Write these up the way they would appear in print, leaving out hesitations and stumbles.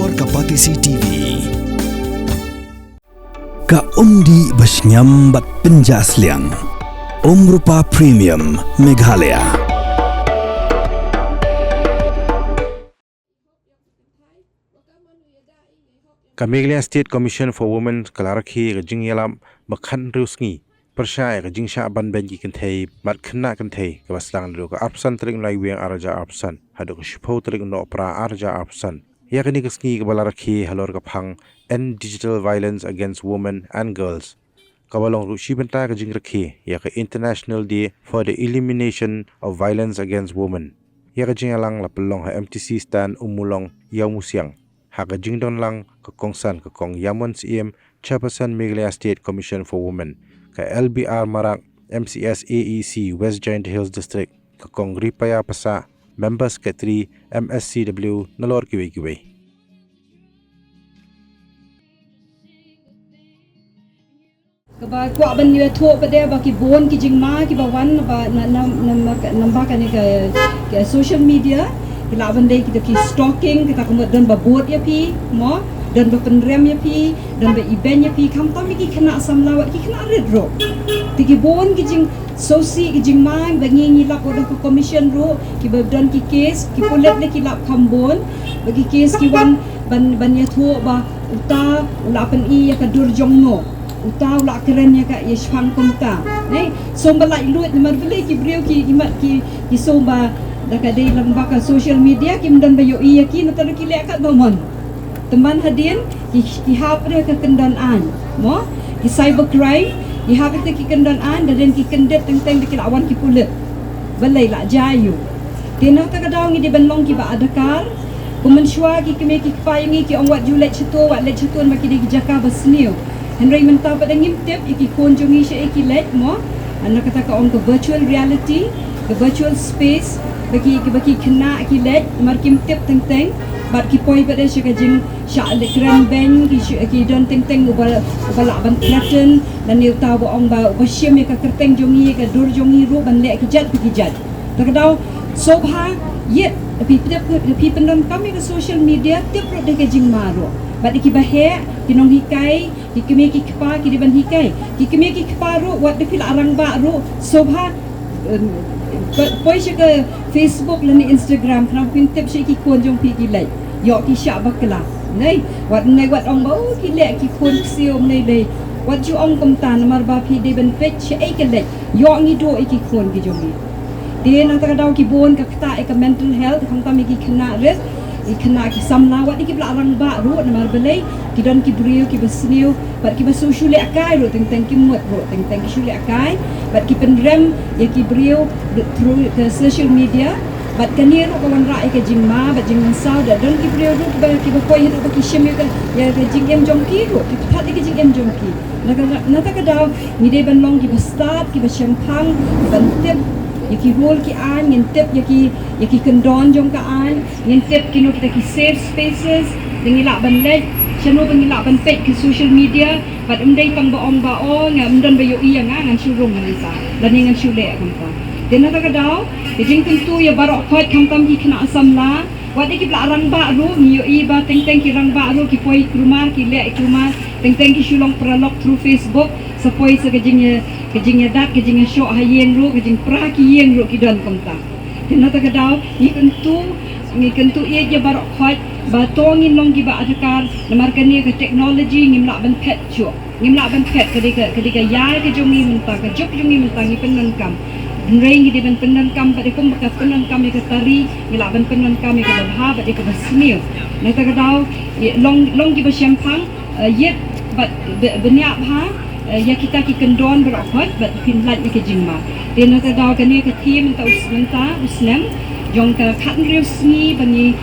halor kapatisi TV. Ka undi basnyam bat penjasliang. Rupa Premium Meghalaya. Kameglia State Commission for Women Kalaraki Jingïalap Bakhan Rusngi Pyrshah Jingshah ban Beiñ Kynthei mat Khynnah Kynthei ka Sdang lu ka absan tring lai wiang arja absan hadu ka shipho tring no pra arja absan yakni ka sngi ka balaraki halor ka phang end digital violence against women and girls kabalong rushi benta ka jingrakhi yak International Day for the Elimination of Violence Against Women yak Jingïalap la pelong ha MTC stand umulong yamusiang haka jingdon lang ka kongsan ka kong Yaman CM Chairperson Meghalaya State Commission for Women ka LBR Marak MCS AEC West Giant Hills District ka kong Ripaya Pasa Member Secretary MSCW Nalor Kiwi Kaba kuat ban ni thok pada ba ki bon ki jingma ki ba wan ba namba kan ke social media ki la ban dei kita ki stalking kita kemudian dan ba bot ya pi mo dan ba penrem ya pi dan ba event ya pi kam tam ki kena samlawat ki kena red ro ki bon ki jing sosi ki jingma ba ngi lap order ko commission ro ki ba dan ki case ki polet le ki lap kambon bagi case ki wan ban ya thok ba uta la pen I ya ka dur jongno utau la kerennya ka yeshang kumta somba la iluit namar beli ki brio ki imat ki somba da ka dei lamba ka social media ki mdan bayo iya ki natar ki le ka domon teman hadin ki hap re ka kendan an mo ki cyber crime ki hap ki kendan an dan ki kendet teng ki lawan ki pulet balai la jayu tena ta ka daw ngi di benlong ki ba adakar kumenshwa ki keme ki payangi ki ongwat julet cheto wat le cheton ma ki di jaka basniu Henry mentah pada ngimtip iki kunjungi sya iki let mo anak kata ka on ke virtual reality ke virtual space bagi Khynnah iki let mar kimtip teng bat ki poi pada sya jing sya le grand band ki don teng ubal ban pattern dan ni tahu ong ba wasyam ka kerteng jongi ka dur jongi ru ban le ki jat takdau sobha yet pi pendon kami ke social media tip ro de ke jing maro bat ki bahe kinong hikai ki keme ki kpa ki diban hikai ki keme ki kpa ro wat de pil arang ba ro sobha poi ke Facebook lan Instagram kena pin tip shi ki kon jong pi ki lai yo ki sha bakla nei wat ong ba ki le ki kon siom nei dei wat ju ong kom tan mar ba pi de ben pet shi ai ke le yo ngi do ki kon ki jong ni de na ta daw ki bon ka kta ka mental health kham ta mi ki Khynnah res Khynnah ki samla wat ki bla arang ba ro na mar belai ki don ki brio ki besniu bat ki basu shule akai ro teng ki mut ro teng ki shule akai bat ki penrem ya ki brio through the social media bat kani ro kawan ra ke jingma bat jing sao da don ki brio ro ba ki ba koi ro ki shim ya jingem jongki ro ki that ki jingem jongki na ta ka daw ni de ban long ki bastat ki ba shampang ban tip yaki role ki an ngintip yaki kendon jong ka an ngintip kino kita ki safe spaces dengila ban lek chano bangila ban page ki social media bat umdai pang baong ngamdan bayo iya nga ngan surung nganisa dan ngan shule kampa dena ta kadaw jing tentu ya barok khot kamtam ki Khynnah samla wat ki bla rang ba ru ni yo i ba teng ki rang ba ru ki poi rumah ki le rumah teng ki shulong pralok through Facebook sapoi sa kejingnya dat kejingnya syok hayeng ru kejing pra ki yeng ru ki don komta dena ta kadaw ni kentu ia je barok khot ba tongin long ki ba adakar namar kani ke teknologi ngimla ban pet chu ngimla ban pet kedika ya ke jongi menta ke jok jongi menta ngi penan kam Nrei di ban penan kam pada kum bekas penan kam ke tari ngila ban penan kam ke ha pada ke basniu na ta kadaw long ki ba syampang yet bat benyak ha ya kita ki kendon berokot bat pinlat ke jingma dena ta daw kani ke team ta usnem jong ka khatn riusni bani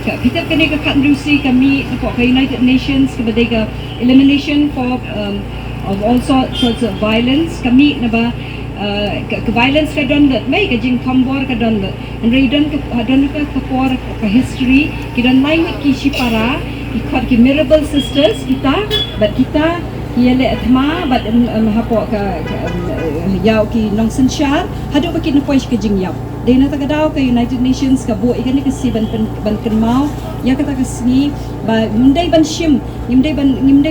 ka pitap kani ka khatn riusi kami ko United Nations ke badega elimination for of all sorts of violence kami na ba ke violence ka don dat mai ka jing kambor ka don dat and redon ka for ka history kidan language ki shipara ki mirable sisters kita Yale atma but hapo ka yaw ki nong sensyar hadu ba ki na poish ka jingyap Dena takadau ke United Nations ka bo ikan ni kasi ban kenmau ya kata kasni ba ngimdai ban shim ngimdai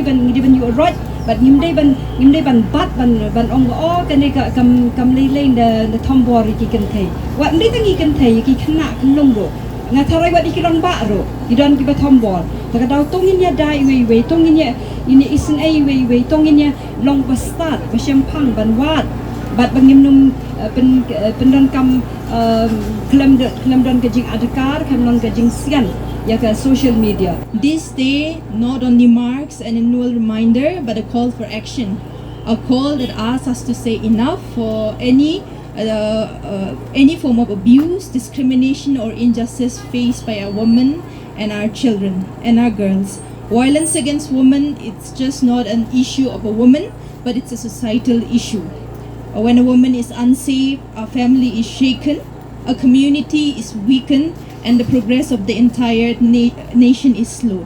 ban you right but ngimdai ban bat ban ong o kan ni kam lei the tombor ki Kynthei wa ndai tangi Kynthei ki Khynnah knong ro ngatarai wa dikirang ba ro idan ki ba tombor takadau tongin ya dai we tongin ya ini isin ai we tongin ya long ba start ba shampang ban wat bat bangimnum pendan kam kelam ke jing adakar kelam ke jing sian ya ke social media. This day not only marks an annual reminder but a call for action, a call that asks us to say enough for any form of abuse, discrimination or injustice faced by our women and our children and our girls. Violence against women, it's just not an issue of a woman, but it's a societal issue. When a woman is unsafe, a family is shaken, a community is weakened, and the progress of the entire nation is slow.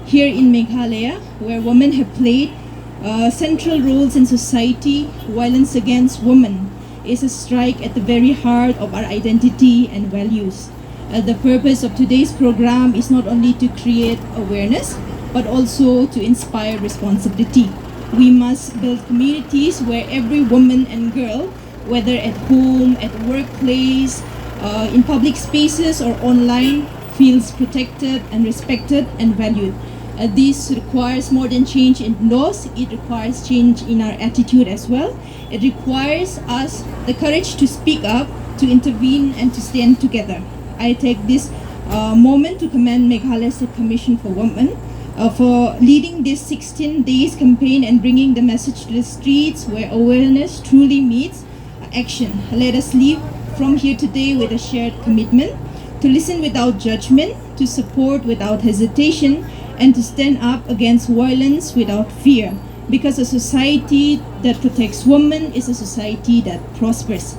Here in Meghalaya, where women have played central roles in society, violence against women is a strike at the very heart of our identity and values. The purpose of today's program is not only to create awareness, but also to inspire responsibility. We must build communities where every woman and girl, whether at home, at workplace, in public spaces or online, feels protected and respected and valued. This requires more than change in laws, it requires change in our attitude as well. It requires us the courage to speak up, to intervene and to stand together. I take this moment to commend Meghalaya State Commission for Women for leading this 16 days campaign and bringing the message to the streets where awareness truly meets action. Let us leave from here today with a shared commitment to listen without judgment, to support without hesitation, and to stand up against violence without fear. Because a society that protects women is a society that prospers.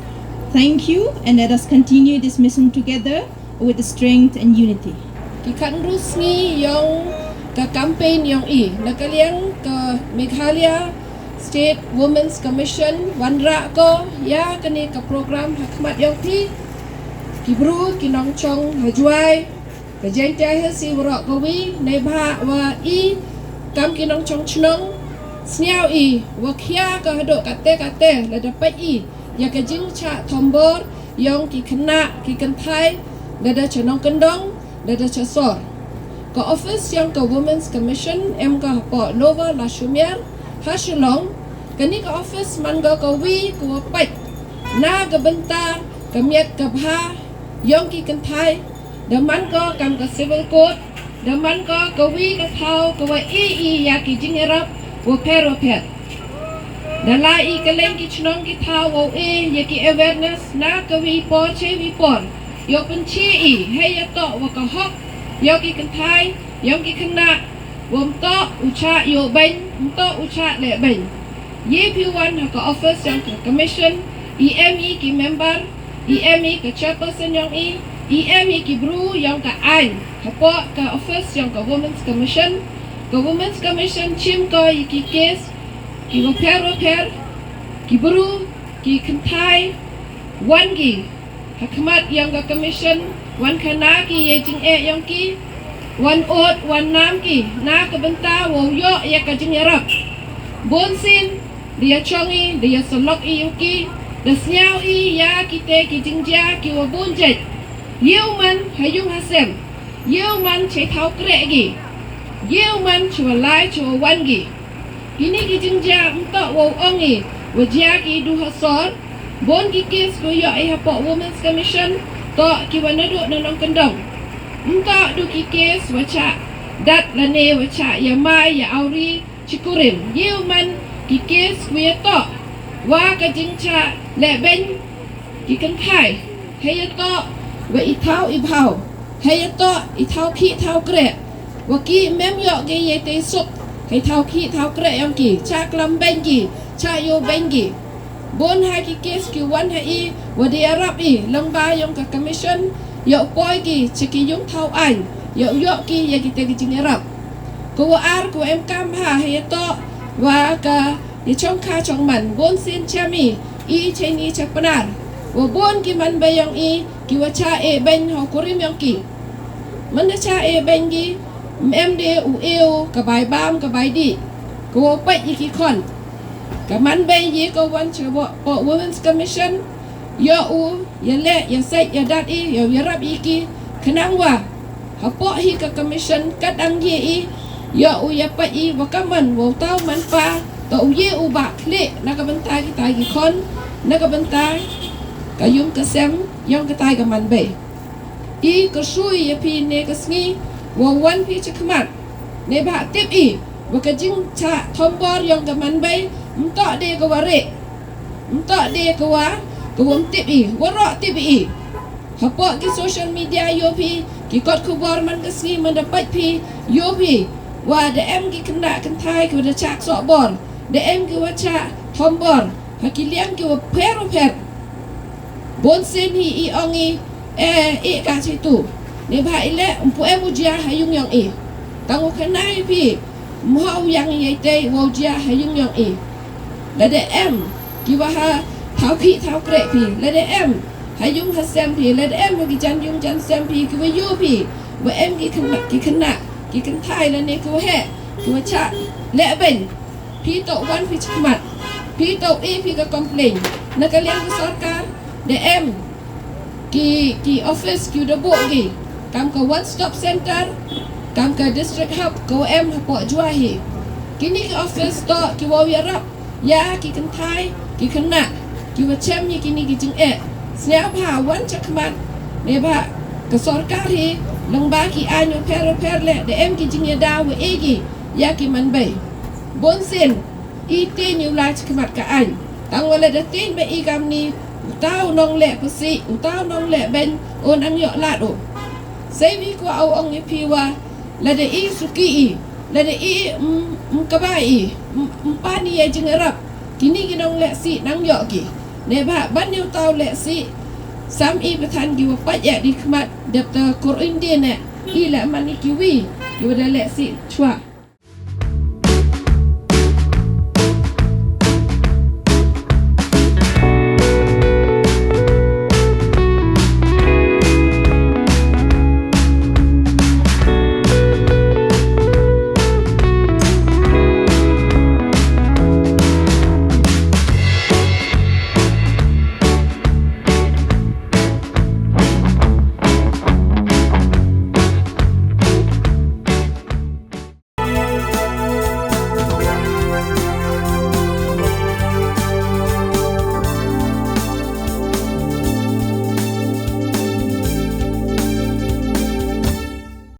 Thank you, and let us continue this mission together with the strength and unity. Kikan rusmi yang ke campaign yang nakaliang ke Meghalaya State Women's Commission wanra ko ya kini ke program hakmat yang kibru kinong chong Jowai ke Jingshah si wrak kawi nebha wa kam kinong chong chnong sniao wa khia ke hadok kate la dapat ya ke Jingshah tombor yang ki Khynnah ki Kynthei da chnong kendong da chasor ke office yang ke Women's Commission em ke po Lower La Shumer Hashulong kini ke office man ga kawi ku pat na ke bentar ke miat ke bha yang ki Kynthei da man ko kam ke civil court da man ko kawi ke thau ke wa ya ki Jingïalap wo pero pet da la ke leng ki chnong ki thau wo ya ki awareness na kawi po che wi por yo pen chi he ya to wa ka hok yo ki Kynthei yo ki Khynnah wom to ucha yo Beiñ to ucha le Beiñ ye pi1 ke office yang ke commission EME ki member EME ke chairperson yang EME ki bru yang ke ai hapo ke office yang ke Women's Commission chim ko ki case ki repair ki bru ki Kynthei wan ki hakmat yang ke commission wan Khynnah ki ye Jing'e yang ki wan ot wan nam ki na ke benta wo yo ya ke Jingïalap bon sin dia chongi dia solok yuki da sniao ya kite ki Jingshah ki wo bon jet yeu man hayung hasem yeu man che thau kre gi yeu man chua lai chua wan gi kini ki Jingshah mto wo ongi wo jia ki du hasor bon ki kes ko yo hapo Women's Commission to ki wanadu nanong kendong mto du ki kes wacha dat lane wacha ya mai ya auri chikurim yeu man ki kes kuya to wa ka Jingshah le Beiñ ki Kynthei he to wa ithau ibhau he to ithau ki thau kre wa ki mem yo ge ye te suk he thau ki thau kre yang ki cha klam Beiñ ki cha yo Beiñ ki bon ha ki kes ki wan ha wa di arab lang ba yang ka commission yo poi ki chiki yung thau ai yo ki ye ki te ki Jingïalap ko ar ko em kam ha he to wa ka ye chong kha chong man bon sin chami cheni chakpanar wa bon ki man be yang I ki wa cha e Beiñ ho kurim yang ki man na cha e Beiñ gi em de u eo ka bai bam ka bai di ko pa I ki kon ka man be yi ko wan che bo women's commission yo u ya le ya sai ya dat I ya rap I ki kenang wa ha po hi ka commission kat ang ye I yo u ya pa I wa ka man wo tau man pa to u ye u ba kle na ka bantai ki tai ki kon na ka bantai ka yum ka sem yong ka tai ka man be I ka shui ya pi ne ka sngi wo wan pi che khmat ne ba tip I wa ka jing cha thom bor yong ka man be mto de ka ware mto de ka wa ka wom tip I wa ro tip I ha po ki social media yo pi ki kot ku bor man ka sngi man da pat pi yo pi wa de em ki Kynthei ki da chak so bor de em ki wa cha thom bor ha ki liang ki wa per bon sen hi I ongi Ïaka situ ne ba ile umpu ujia hayung yang tangu Kynthei pi mau yang ye te ujia hayung yang la de em ki wa ha thau pi thau kre pi la de em hayung ha sem pi la de em ki jan yung jan sem pi ki wa yu pi wa em ki Khynnah ki Kynthei la ne ki wa he ki wa cha le Beiñ pi to wan pi chmat pi to pi ka complain na ka liang ka sarkar de em ki office ki da bo gi kam ka one stop center kam ka district hub ko em po Jowai kini ki office to ki wo ya rap ya ki Kynthei ki Khynnah ki wa chem ni kini ki jing snya pha wan chakmat ne ba ka sarkar hi lang ba ki anyo per le de em ki jing da wa gi ya ki man be bon sen I tin you la chakmat ka an tang wala da tin be I gam ni tao nong le pasi tao nong le Beiñ on ang yo la do sai vi ko au ong ni piwa la de I suki I la de I ka ba I pa ni ye Jingïalap kini ki nong le si nang yo ki ne ba ban you tao le si sam I pathan ki wa pa ya di khmat dep ta Quran dia ne I la man ni ki wi ki wa le si chwa